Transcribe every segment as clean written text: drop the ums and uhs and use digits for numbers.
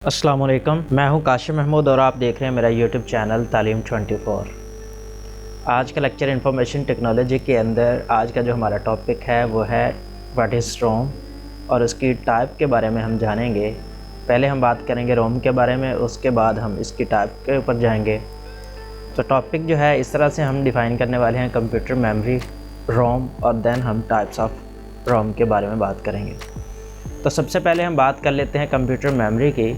अस्सलाम वालेकुम, मैं हूं काशिम महमूद और आप देख रहे हैं मेरा यूट्यूब चैनल तालीम 24। आज का लेक्चर इंफॉर्मेशन टेक्नोलॉजी के अंदर आज का जो हमारा टॉपिक है वो है व्हाट इज़ रोम और उसकी टाइप के बारे में हम जानेंगे। पहले हम बात करेंगे रोम के बारे में, उसके बाद हम इसकी टाइप के ऊपर जाएंगे। तो टॉपिक जो है इस तरह से हम डिफ़ाइन करने वाले हैं कंप्यूटर मेमोरी, रोम और देन हम टाइप्स ऑफ रोम के बारे में बात करेंगे। तो सबसे पहले हम बात कर लेते हैं कंप्यूटर मेमोरी की।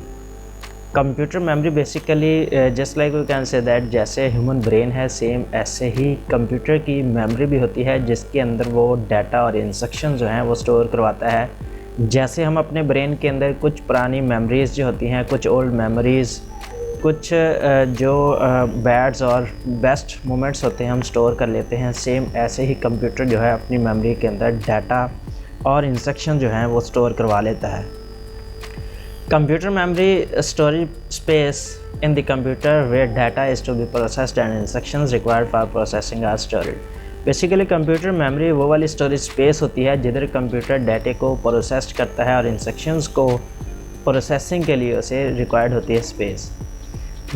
Computer memory basically just like we can say that जैसे ह्यूमन ब्रेन है सेम ऐसे ही कंप्यूटर की मेमोरी भी होती है, जिसके अंदर वो डाटा और इंस्ट्रक्शन जो हैं वो स्टोर करवाता है। जैसे हम अपने ब्रेन के अंदर कुछ पुरानी मेमोरीज़ जो होती हैं, कुछ ओल्ड मेमोरीज़, कुछ जो बैड्स और बेस्ट मोमेंट्स होते हैं हम स्टोर कर लेते हैं, सेम ऐसे ही कंप्यूटर जो है अपनी मेमोरी के अंदर डाटा और इंस्ट्रक्शन जो हैं वो स्टोर करवा लेता है। Computer memory storage space in the computer where data is to be processed and instructions required for processing are stored. Basically computer memory वो वाली स्टोरेज स्पेस होती है जिधर कंप्यूटर डाटे को प्रोसेस करता है और इंस्ट्रक्शंस को प्रोसेसिंग के लिए उसे रिक्वायर्ड होती है स्पेस।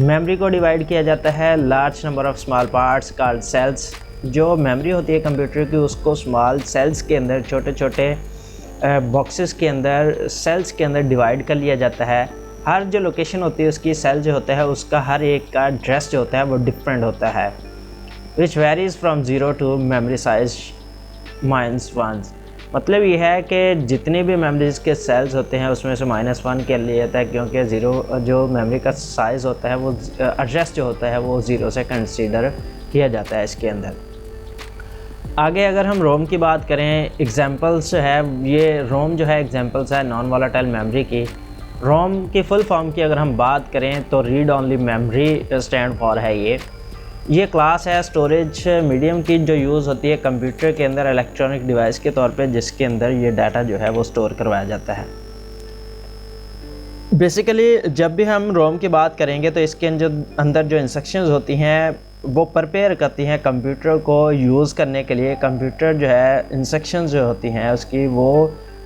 मेमोरी को डिवाइड किया जाता है large number of small parts called cells. जो मेमोरी होती है कंप्यूटर की उसको स्मॉल सेल्स के अंदर, छोटे छोटे बॉक्सेस के अंदर, सेल्स के अंदर डिवाइड कर लिया जाता है। हर जो लोकेशन होती है उसकी सेल जो होता है उसका हर एक का एड्रेस जो होता है वो डिफरेंट होता है, विच varies from 0 to memory size -1। मतलब ये है कि जितनी भी मेमोरीज़ के सेल्स होते हैं उसमें से -1 के लिए जाता है, क्योंकि 0 जो मेमोरी का साइज़ होता है वो एड्रेस जो होता है वो 0 से कंसीडर किया जाता है इसके अंदर। आगे अगर हम रोम की बात करें, एग्जांपल्स जो है ये रोम जो है एग्जांपल्स है नॉन वोलेटाइल मेमोरी की। रोम की फुल फॉर्म की अगर हम बात करें तो read only memory stand for है। ये क्लास है स्टोरेज मीडियम की जो यूज़ होती है कंप्यूटर के अंदर इलेक्ट्रॉनिक डिवाइस के तौर पे, जिसके अंदर ये डाटा जो है वो स्टोर करवाया जाता है। बेसिकली जब भी हम रोम की बात करेंगे तो इसके अंदर जो इंस्ट्रक्शंस होती हैं वो प्रिपेयर करती हैं कंप्यूटर को यूज़ करने के लिए। कंप्यूटर जो है इंस्ट्रक्शंस जो होती हैं उसकी वो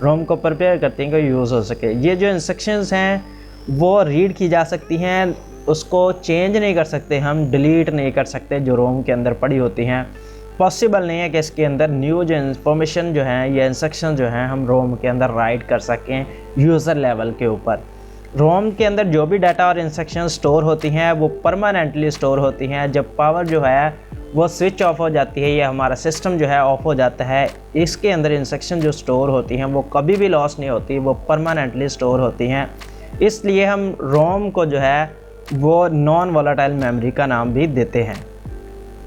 रोम को प्रिपेयर करती हैं कि यूज़ हो सके। ये जो इंस्ट्रक्शंस हैं वो रीड की जा सकती हैं, उसको चेंज नहीं कर सकते, हम डिलीट नहीं कर सकते। जो रोम के अंदर पड़ी होती हैं पॉसिबल नहीं है कि इसके अंदर न्यू जो इंफॉर्मेशन जो है या इंस्ट्रक्शन जो हैं हम रोम के अंदर राइट कर सकें यूज़र लेवल के ऊपर। रोम के अंदर जो भी डाटा और इंस्ट्रक्शन स्टोर होती हैं वो परमानेंटली स्टोर होती हैं। जब पावर जो है वो स्विच ऑफ हो जाती है या हमारा सिस्टम जो है ऑफ हो जाता है, इसके अंदर इंस्ट्रक्शन जो स्टोर होती हैं वो कभी भी लॉस नहीं होती, वो परमानेंटली स्टोर होती हैं। इसलिए हम रोम को जो है वो नॉन वोलेटाइल मेमोरी का नाम भी देते हैं।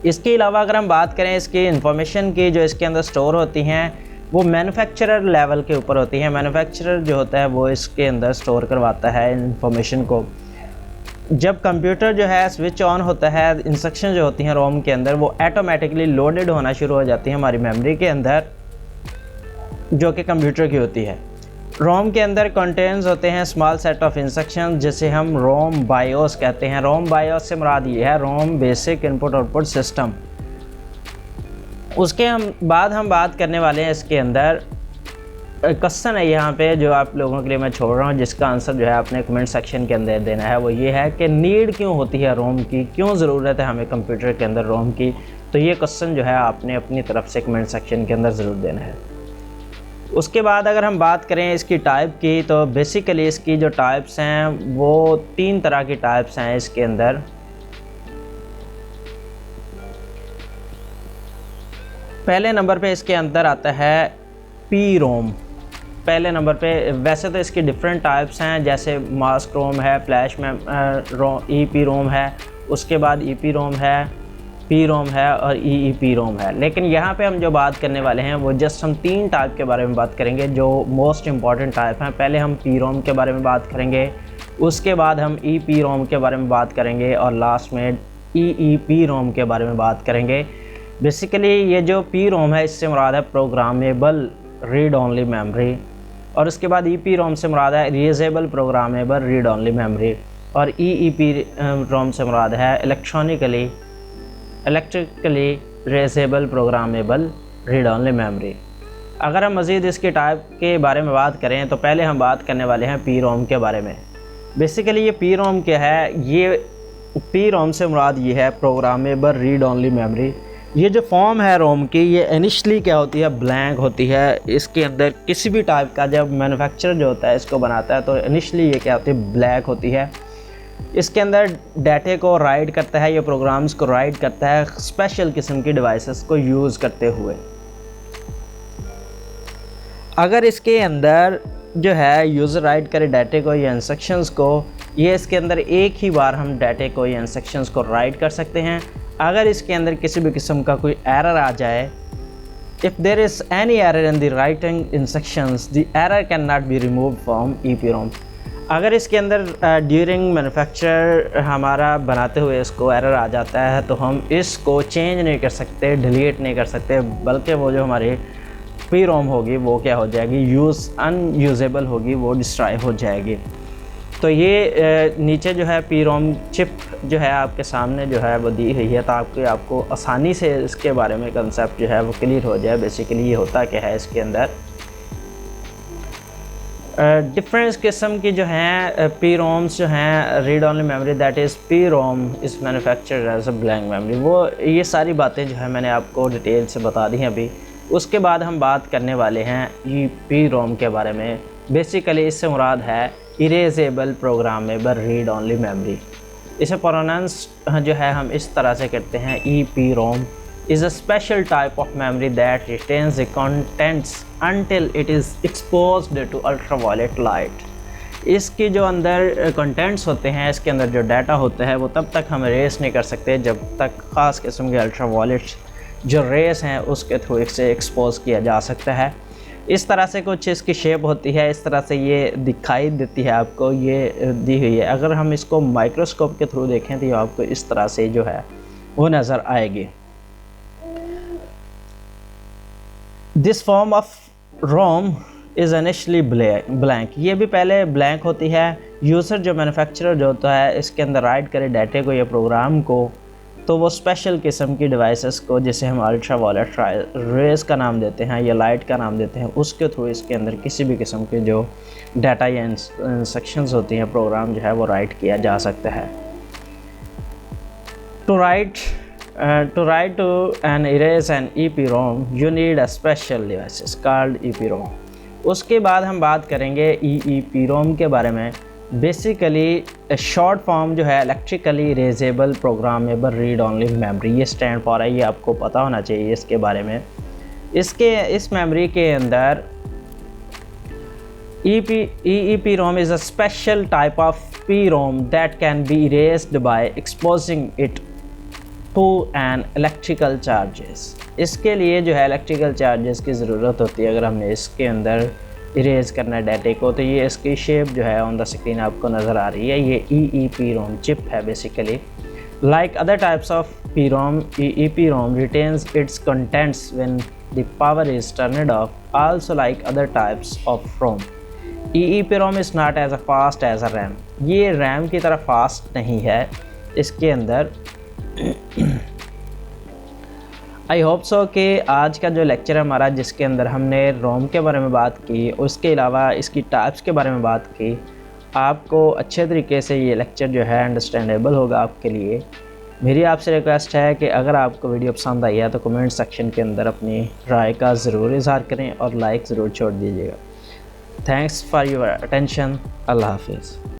इसके अलावा अगर हम बात करें इसकी इंफॉर्मेशन की जो इसके अंदर स्टोर होती हैं वो मैन्युफैक्चरर लेवल के ऊपर होती है। मैन्युफैक्चरर जो होता है वो इसके अंदर स्टोर करवाता है इंफॉर्मेशन को। जब कंप्यूटर जो है स्विच ऑन होता है, इंस्ट्रक्शन जो होती हैं रोम के अंदर वो ऑटोमेटिकली लोडेड होना शुरू हो जाती है हमारी मेमोरी के अंदर, जो कि कंप्यूटर की होती है। रोम के अंदर कंटेंट्स होते हैं स्मॉल सेट ऑफ इंस्ट्रक्शन जिसे हम रोम बायोस कहते हैं। रोम बायोस से मुराद ये है रोम बेसिक इनपुट आउटपुट सिस्टम। उसके बाद हम बात करने वाले हैं इसके अंदर क्वेश्चन है यहाँ पे जो आप लोगों के लिए मैं छोड़ रहा हूँ, जिसका आंसर जो है अपने कमेंट सेक्शन के अंदर देना है। वो ये है कि नीड क्यों होती है रोम की, क्यों ज़रूरत है हमें कंप्यूटर के अंदर रोम की। तो ये क्वेश्चन जो है आपने अपनी तरफ से कमेंट सेक्शन के अंदर ज़रूर देना है। उसके बाद अगर हम बात करें इसकी टाइप की तो बेसिकली इसकी जो टाइप्स हैं वो 3 तरह की टाइप्स हैं इसके अंदर। पहले नंबर पे इसके अंदर आता है पी रोम। पहले नंबर पे वैसे तो इसकी डिफरेंट टाइप्स हैं, जैसे मास्क रोम है, फ्लैश में ई पी रोम है, उसके बाद ई पी रोम है, पी रोम है और ई पी रोम है। लेकिन यहाँ पे हम जो बात करने वाले हैं वो जस्ट हम 3 टाइप के बारे में बात करेंगे जो मोस्ट इम्पॉर्टेंट टाइप हैं। पहले हम पी रोम के बारे में बात करेंगे, उसके बाद हम ई पी रोम के बारे में बात करेंगे और लास्ट में ई पी रोम के बारे में बात करेंगे। बेसिकली ये जो पी रोम है इससे मुराद है प्रोग्रामेबल रीड ओनली मेमोरी, और उसके बाद ई पी रोम से मुराद है erasable programmable read only memory, और ई पी रोम से मुराद है electrically erasable programmable read only memory. अगर हम मज़ीद इसकी टाइप के बारे में बात करें तो पहले हम बात करने वाले हैं पी रोम के बारे में। बेसिकली ये पी रोम क्या है, ये पी रोम से मुराद ये है प्रोग्रामेबल रीड ओनली मेमोरी। ये जो फॉर्म है रोम की, ये इनिशली क्या होती है, ब्लैंक होती है। इसके अंदर किसी भी टाइप का जब मैन्युफैक्चरर जो होता है इसको बनाता है तो इनिशली ये क्या होती है, ब्लैक होती है। इसके अंदर डाटे को राइट करता है, ये प्रोग्राम्स को राइट करता है स्पेशल किस्म की डिवाइसेस को यूज़ करते हुए। अगर इसके अंदर जो है यूज़र राइट करे डाटे को या इंस्ट्रक्शंस को, ये इसके अंदर एक ही बार हम डाटे को या इंस्ट्रक्शंस को राइट कर सकते हैं। अगर इसके अंदर किसी भी किस्म का कोई एरर आ जाए, if there is any error in the writing instructions, the error can not be removed from EEPROM। अगर इसके अंदर ड्यूरिंग मैन्युफैक्चर हमारा बनाते हुए इसको एरर आ जाता है तो हम इसको चेंज नहीं कर सकते, डिलीट नहीं कर सकते, बल्कि वो जो हमारी पी रोम होगी वो क्या हो जाएगी, अनयूजेबल होगी, वो डिस्ट्रॉय हो जाएगी। तो ये नीचे जो है पी रोम चिप जो है आपके सामने जो है वो दी हुई है, ताकि आपको आसानी से इसके बारे में कंसेप्ट जो है वो क्लियर हो जाए। बेसिकली ये होता क्या है, इसके अंदर डिफरेंट किस्म की जो हैं पी रोम्स जो हैं read only memory, that is PROM is manufactured as a blank memory. वो ये सारी बातें जो है मैंने आपको डिटेल से बता दी हैं अभी। उसके बाद हम बात करने वाले हैं EEPROM के बारे में। बेसिकली इससे मुराद है erasable programmable read only memory. इसे प्रोनाउंस जो है हम इस तरह से करते हैं, EEPROM is a special type of memory that retains the contents until it is exposed to ultraviolet light। इसकी जो अंदर कंटेंट्स होते हैं, इसके अंदर जो डाटा होता है वो तब तक हम रेस नहीं कर सकते जब तक ख़ास किस्म के अल्ट्रावायलेट जो रेस हैं उसके थ्रू इसे एक्सपोज किया जा सकता है। इस तरह से कुछ इसकी शेप होती है, इस तरह से ये दिखाई देती है आपको, ये दी हुई है। अगर हम इसको माइक्रोस्कोप के थ्रू देखें तो ये आपको इस तरह से जो है वो नज़र आएगी। This form of ROM is initially blank. ये भी पहले ब्लैंक होती है। यूज़र जो मैन्युफैक्चरर जो होता है इसके अंदर राइट करे डाटे को या प्रोग्राम को, तो वो स्पेशल किस्म की डिवाइसेस को, जिसे हम अल्ट्रावायलेट रेस का नाम देते हैं या लाइट का नाम देते हैं, उसके थ्रू इसके अंदर किसी भी किस्म के जो डाटा या इंस्ट्रक्शंस होती हैं, प्रोग्राम जो है वो राइट किया जा सकता है। To write to and erase an EEPROM, you need a special device called EEPROM। उसके बाद हम बात करेंगे EEPROM के बारे में। बेसिकली शॉर्ट फॉर्म जो है electrically erasable programmable read only memory, ये स्टैंड फॉर है, ये आपको पता होना चाहिए इसके बारे में। इस मेमोरी के अंदर EEPROM is a special type of PROM that can be erased by exposing it to an electrical charges। इसके लिए जो है इलेक्ट्रिकल चार्जेस की ज़रूरत होती है। अगर हमने इसके अंदर इरेज करना है डाटे को, तो ये इसकी शेप जो है ऑन द स्क्रीन आपको नज़र आ रही है, ये EEPROM चिप है basically. Like other types of PROM, EEPROM retains its contents when the power is turned off, also like other types of ROM। EEPROM is not as fast as a RAM। ये RAM की तरह fast नहीं है इसके अंदर। I hope so कि आज का जो लेक्चर है हमारा, जिसके अंदर हमने रोम के बारे में बात की, उसके अलावा इसकी टाइप्स के बारे में बात की, आपको अच्छे तरीके से ये लेक्चर जो है अंडरस्टैंडेबल होगा आपके लिए। मेरी आपसे रिक्वेस्ट है कि अगर आपको वीडियो पसंद आई है तो कमेंट सेक्शन के अंदर अपनी राय का ज़रूर इज़हार करें और लाइक ज़रूर छोड़ दीजिएगा। Thanks for your attention. अल्लाह हाफिज़।